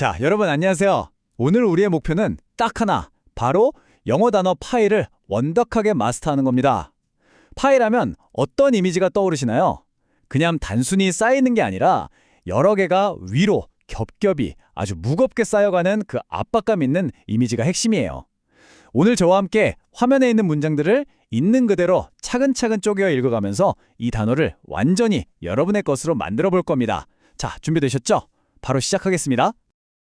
자, 여러분 안녕하세요. 오늘 우리의 목표는 딱 하나, 바로 영어 단어 파일을 완벽하게 마스터하는 겁니다. 파일하면 어떤 이미지가 떠오르시나요? 그냥 단순히 쌓이는 게 아니라 여러 개가 위로 겹겹이 아주 무겁게 쌓여가는 그 압박감 있는 이미지가 핵심이에요. 오늘 저와 함께 화면에 있는 문장들을 있는 그대로 차근차근 쪼개어 읽어가면서 이 단어를 완전히 여러분의 것으로 만들어 볼 겁니다. 자, 준비되셨죠? 바로 시작하겠습니다.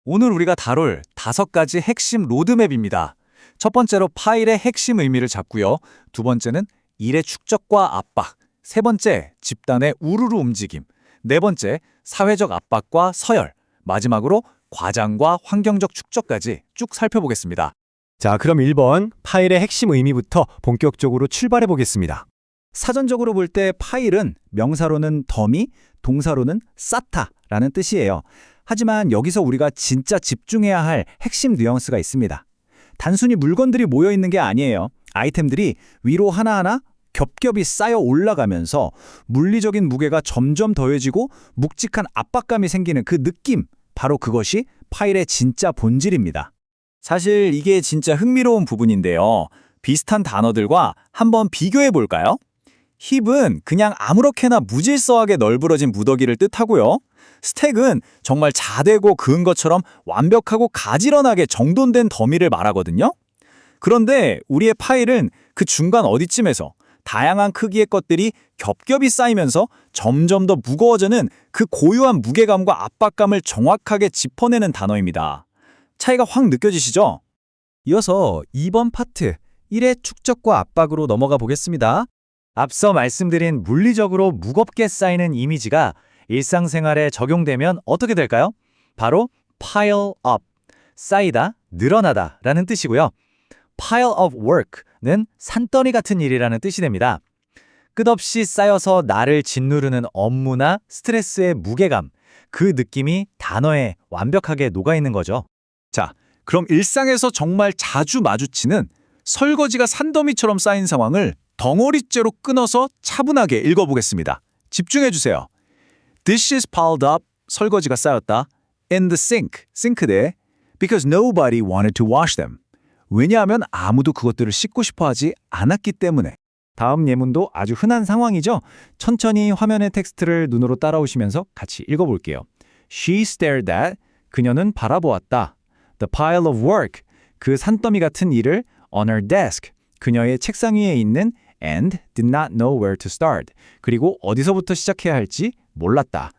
오늘 우리가 다룰 5가지 핵심 로드맵입니다. 첫 번째로 파일의 핵심 의미를 잡고요. 두 번째는 일의 축적과 압박, 세 번째 집단의 우르르 움직임, 네 번째 사회적 압박과 서열, 마지막으로 과장과 환경적 축적까지 쭉 살펴보겠습니다. 자, 그럼 1번 파일의 핵심 의미부터 본격적으로 출발해 보겠습니다. 사전적으로 볼 때 파일은 명사로는 더미, 동사로는 쌓다라는 뜻이에요. 하지만 여기서 우리가 진짜 집중해야 할 핵심 뉘앙스가 있습니다. 단순히 물건들이 모여 있는 게 아니에요. 아이템들이 위로 하나하나 겹겹이 쌓여 올라가면서 물리적인 무게가 점점 더해지고 묵직한 압박감이 생기는 그 느낌, 바로 그것이 파일의 진짜 본질입니다. 사실 이게 진짜 흥미로운 부분인데요. 비슷한 단어들과 한번 비교해 볼까요? 힙은 그냥 아무렇게나 무질서하게 널브러진 무더기를 뜻하고요. 스택은 정말 자되고 그은 것처럼 완벽하고 가지런하게 정돈된 더미를 말하거든요. 그런데 우리의 파일은 그 중간 어디쯤에서 다양한 크기의 것들이 겹겹이 쌓이면서 점점 더 무거워지는 그 고유한 무게감과 압박감을 정확하게 짚어내는 단어입니다. 차이가 확 느껴지시죠? 이어서 2번 파트 1의 축적과 압박으로 넘어가 보겠습니다. 앞서 말씀드린 물리적으로 무겁게 쌓이는 이미지가 일상생활에 적용되면 어떻게 될까요? 바로 pile up, 쌓이다, 늘어나다 라는 뜻이고요. pile of work는 산더미 같은 일이라는 뜻이 됩니다. 끝없이 쌓여서 나를 짓누르는 업무나 스트레스의 무게감, 그 느낌이 단어에 완벽하게 녹아있는 거죠. 자, 그럼 일상에서 정말 자주 마주치는 설거지가 산더미처럼 쌓인 상황을 덩어리째로 끊어서 차분하게 읽어보겠습니다. 집중해주세요. Dishes piled up, 설거지가 쌓였다. In the sink, 싱크대에. Because nobody wanted to wash them. 왜냐하면 아무도 그것들을 씻고 싶어 하지 않았기 때문에. 다음 예문도 아주 흔한 상황이죠. 천천히 화면의 텍스트를 눈으로 따라오시면서 같이 읽어볼게요. She stared at, 그녀는 바라보았다. The pile of work, 그 산더미 같은 일을 on her desk, 그녀의 책상 위에 있는 and did not know where to start, 그리고 어디서부터 시작해야 할지 몰랐다.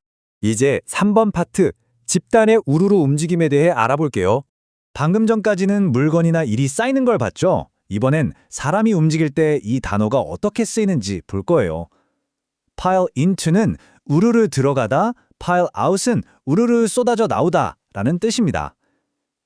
이제 3번 파트, 집단의 우르르 움직임에 대해 알아볼게요. 방금 전까지는 물건이나 일이 쌓이는 걸 봤죠? 이번엔 사람이 움직일 때 이 단어가 어떻게 쓰이는지 볼 거예요. pile into는 우르르 들어가다, pile out은 우르르 쏟아져 나오다 라는 뜻입니다.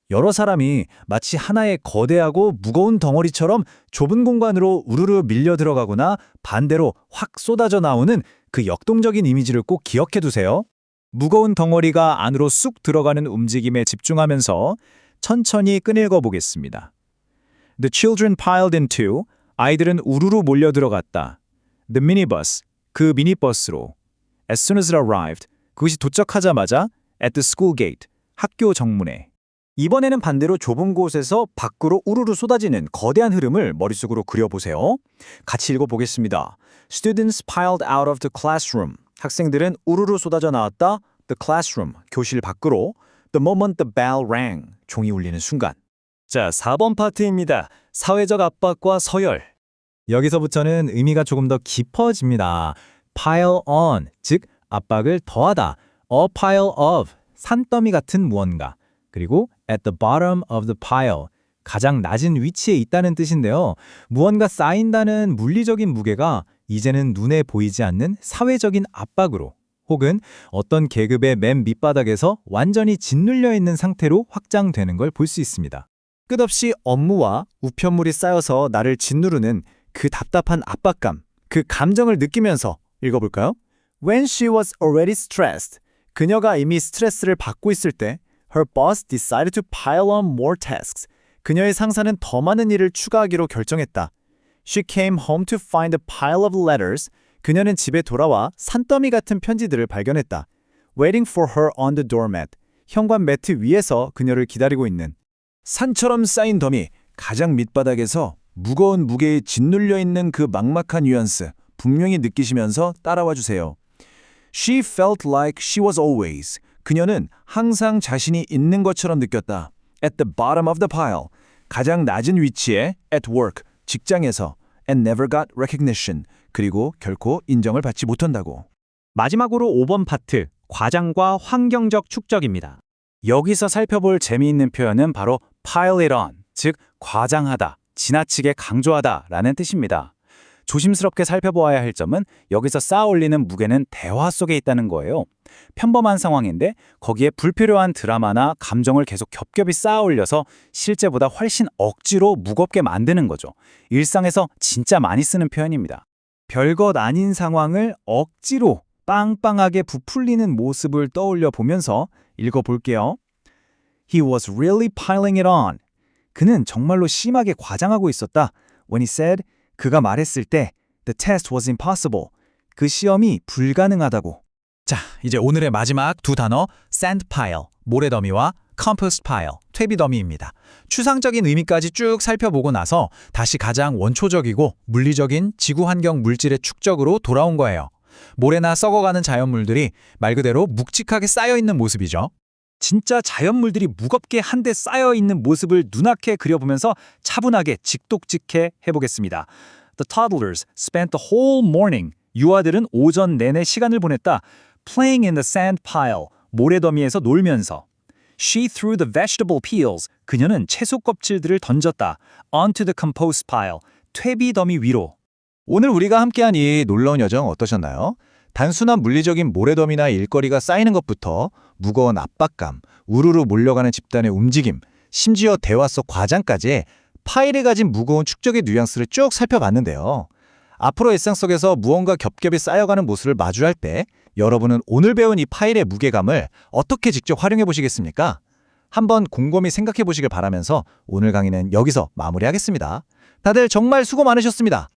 여러 사람이 마치 하나의 거대하고 무거운 덩어리처럼 좁은 공간으로 우르르 밀려 들어가거나 반대로 확 쏟아져 나오는 그 역동적인 이미지를 꼭 기억해 두세요. 무거운 덩어리가 안으로 쑥 들어가는 움직임에 집중하면서 천천히 끈읽어 보겠습니다. The children piled into, 아이들은 우르르 몰려 들어갔다. The minibus, 그 미니버스로. As soon as it arrived, 그것이 도착하자마자 at the school gate, 학교 정문에. 이번에는 반대로 좁은 곳에서 밖으로 우르르 쏟아지는 거대한 흐름을 머릿속으로 그려보세요. 같이 읽어보겠습니다. Students piled out of the classroom. 학생들은 우르르 쏟아져 나왔다. The classroom, 교실 밖으로. The moment the bell rang, 종이 울리는 순간. 자, 4번 파트입니다. 사회적 압박과 서열. 여기서부터는 의미가 조금 더 깊어집니다. pile on, 즉 압박을 더하다. A pile of, 산더미 같은 무언가. 그리고 at the bottom of the pile, 가장 낮은 위치에 있다는 뜻인데요. 무언가 쌓인다는 물리적인 무게가 이제는 눈에 보이지 않는 사회적인 압박으로 혹은 어떤 계급의 맨 밑바닥에서 완전히 짓눌려 있는 상태로 확장되는 걸 볼 수 있습니다. 끝없이 업무와 우편물이 쌓여서 나를 짓누르는 그 답답한 압박감, 그 감정을 느끼면서 읽어볼까요? When she was already stressed, 그녀가 이미 스트레스를 받고 있을 때 Her boss decided to pile on more tasks. 그녀의 상사는 더 많은 일을 추가하기로 결정했다. She came home to find a pile of letters. 그녀는 집에 돌아와 산더미 같은 편지들을 발견했다. Waiting for her on the doormat. 현관 매트 위에서 그녀를 기다리고 있는 산처럼 쌓인 더미, 가장 밑바닥에서 무거운 무게에 짓눌려 있는 그 막막한 뉘앙스 분명히 느끼시면서 따라와 주세요. She felt like she was always. 그녀는 항상 자신이 있는 것처럼 느꼈다. At the bottom of the pile. 가장 낮은 위치에 at work. 직장에서 and never got recognition. 그리고 결코 인정을 받지 못한다고. 마지막으로 5번 파트, 과장과 환경적 축적입니다. 여기서 살펴볼 재미있는 표현은 바로 pile it on, 즉 과장하다, 지나치게 강조하다 라는 뜻입니다. 조심스럽게 살펴보아야 할 점은 여기서 쌓아 올리는 무게는 대화 속에 있다는 거예요. 평범한 상황인데 거기에 불필요한 드라마나 감정을 계속 겹겹이 쌓아 올려서 실제보다 훨씬 억지로 무겁게 만드는 거죠. 일상에서 진짜 많이 쓰는 표현입니다. 별것 아닌 상황을 억지로 빵빵하게 부풀리는 모습을 떠올려 보면서 읽어볼게요. He was really piling it on. 그는 정말로 심하게 과장하고 있었다. When he said, 그가 말했을 때 The test was impossible. 그 시험이 불가능하다고. 자, 이제 오늘의 마지막 두 단어 sand pile, 모래더미와 compost pile, 퇴비더미입니다. 추상적인 의미까지 쭉 살펴보고 나서 다시 가장 원초적이고 물리적인 지구환경 물질의 축적으로 돌아온 거예요. 모래나 썩어가는 자연물들이 말 그대로 묵직하게 쌓여있는 모습이죠. 진짜 자연물들이 무겁게 한데 쌓여있는 모습을 눈앞에 그려보면서 차분하게 직독직해 해보겠습니다. The toddlers spent the whole morning. 유아들은 오전 내내 시간을 보냈다. Playing in the sand pile. 모래더미에서 놀면서. She threw the vegetable peels. 그녀는 채소 껍질들을 던졌다. Onto the compost pile. 퇴비더미 위로. 오늘 우리가 함께한 이 놀라운 여정 어떠셨나요? 단순한 물리적인 모래더미나 일거리가 쌓이는 것부터 무거운 압박감, 우르르 몰려가는 집단의 움직임, 심지어 대화 속 과장까지 파일이 가진 무거운 축적의 뉘앙스를 쭉 살펴봤는데요. 앞으로 일상 속에서 무언가 겹겹이 쌓여가는 모습을 마주할 때 여러분은 오늘 배운 이 파일의 무게감을 어떻게 직접 활용해 보시겠습니까? 한번 곰곰이 생각해 보시길 바라면서 오늘 강의는 여기서 마무리하겠습니다. 다들 정말 수고 많으셨습니다.